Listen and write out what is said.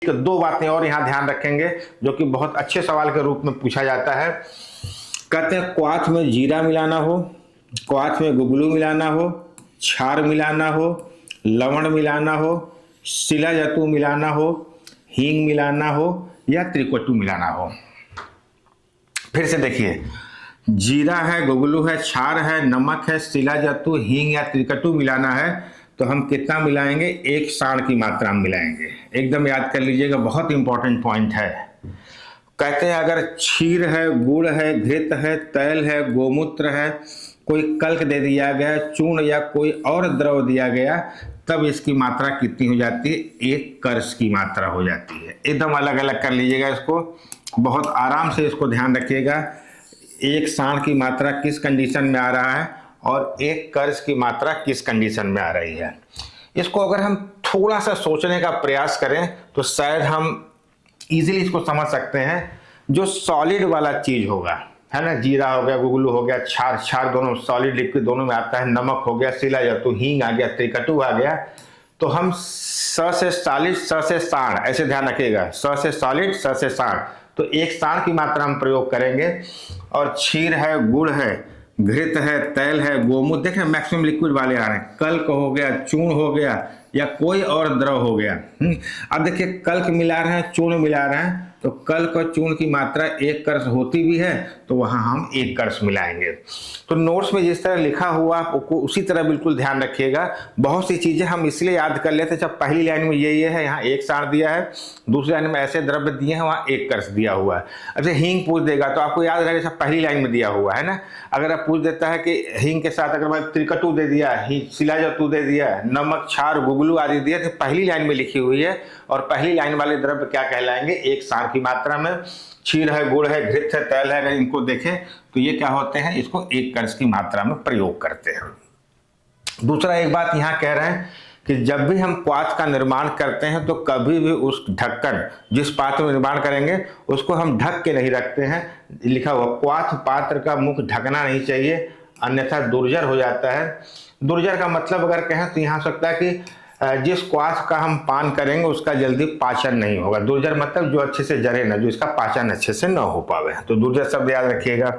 दो बातें और यहाँ ध्यान रखेंगे जो कि बहुत अच्छे सवाल के रूप में पूछा जाता है। कहते हैं क्वाथ में जीरा मिलाना हो, क्वाथ में गुगलू मिलाना हो, छार मिलाना हो, लवण मिलाना हो, शिला जतु मिलाना हो, हींग मिलाना हो या त्रिकटु मिलाना हो। फिर से देखिए, जीरा है, गुगलू है, छार है, नमक है, शिला जतु, हींग या त्रिकटु मिलाना है तो हम कितना मिलाएंगे? 1 साण की मात्रा में मिलाएंगे। एकदम याद कर लीजिएगा, बहुत इंपॉर्टेंट पॉइंट है। कहते हैं अगर क्षीर है, गुड़ है, घृत है, तैल है, गोमूत्र है, कोई कल्क दे दिया गया, चूर्ण या कोई और द्रव दिया गया, तब इसकी मात्रा कितनी हो जाती है? 1 कर्ष की मात्रा हो जाती है। एकदम अलग अलग कर लीजिएगा इसको, बहुत आराम से इसको ध्यान रखिएगा। 1 साण की मात्रा किस कंडीशन में आ रहा है और 1 कर्ष की मात्रा किस कंडीशन में आ रही है। इसको अगर हम थोड़ा सा सोचने का प्रयास करें तो शायद हम इजीली इसको समझ सकते हैं। जो सॉलिड वाला चीज होगा, है ना, जीरा हो गया, गुगलू हो गया, छार दोनों सॉलिड लिक्विड दोनों में आता है, नमक हो गया, शिला जतु, हींग आ गया, त्रिकटु आ गया, तो हम स से सॉलिड, स से साण, ऐसे ध्यान रखिएगा, स से सॉलिड, स से साण, तो 1 साण की मात्रा हम प्रयोग करेंगे। और क्षीर है, गुड़ है, घृत है, तैल है, गोमूत्र, देखें मैक्सिमम लिक्विड वाले आ रहे हैं, कल्क हो गया, चूर्ण हो गया या कोई और द्रव हो गया। अब देखिए, कल्क मिला रहे हैं, चूर्ण मिला रहे हैं, तो कल्क और चूर्ण की मात्रा 1 कर्ष होती भी है तो वहां हम 1 कर्ष मिलाएंगे। तो नोट्स में जिस तरह लिखा हुआ आपको उसी तरह बिल्कुल ध्यान रखिएगा। बहुत सी चीजें हम इसलिए याद कर लेते हैं, जब पहली लाइन में ये है, यहाँ 1 साण दिया है, दूसरी लाइन में ऐसे द्रव्य दिए हैं, वहाँ 1 कर्ष दिया हुआ है। अच्छा, हींग पूछ देगा तो आपको याद रहेगा सब पहली लाइन में दिया हुआ है ना। अगर आप पूछ देता है कि हींग के साथ अगर मैं त्रिकटु दे दिया, शिला जतु दे दिया, नमक, छार, गुगलू आदि दिया, तो पहली लाइन में लिखी हुई है और पहली लाइन वाले द्रव्य क्या कहलाएंगे? 1 साण की मात्रा में। क्षीर है, गुड़ है, घृत है, तैल है, अगर इनको देखें तो ये क्या होते हैं? इसको 1 कर्ष की मात्रा में प्रयोग करते हैं। दूसरा एक बात यहाँ कह रहे हैं कि जब भी हम क्वाथ का निर्माण करते हैं तो कभी भी उस ढक्कन, जिस पात्र में निर्माण करेंगे उसको हम ढक के नहीं रखते हैं। लिखा हुआ, क्वाथ पात्र का मुख ढकना नहीं चाहिए, अन्यथा दुर्जर हो जाता है। दुर्जर का मतलब अगर कहें तो यहाँ हो सकता है कि जिस क्वाथ का हम पान करेंगे उसका जल्दी पाचन नहीं होगा। दुर्जर मतलब जो अच्छे से जरे ना, जो इसका पाचन अच्छे से न हो पावे, तो दुर्जर शब्द याद रखिएगा।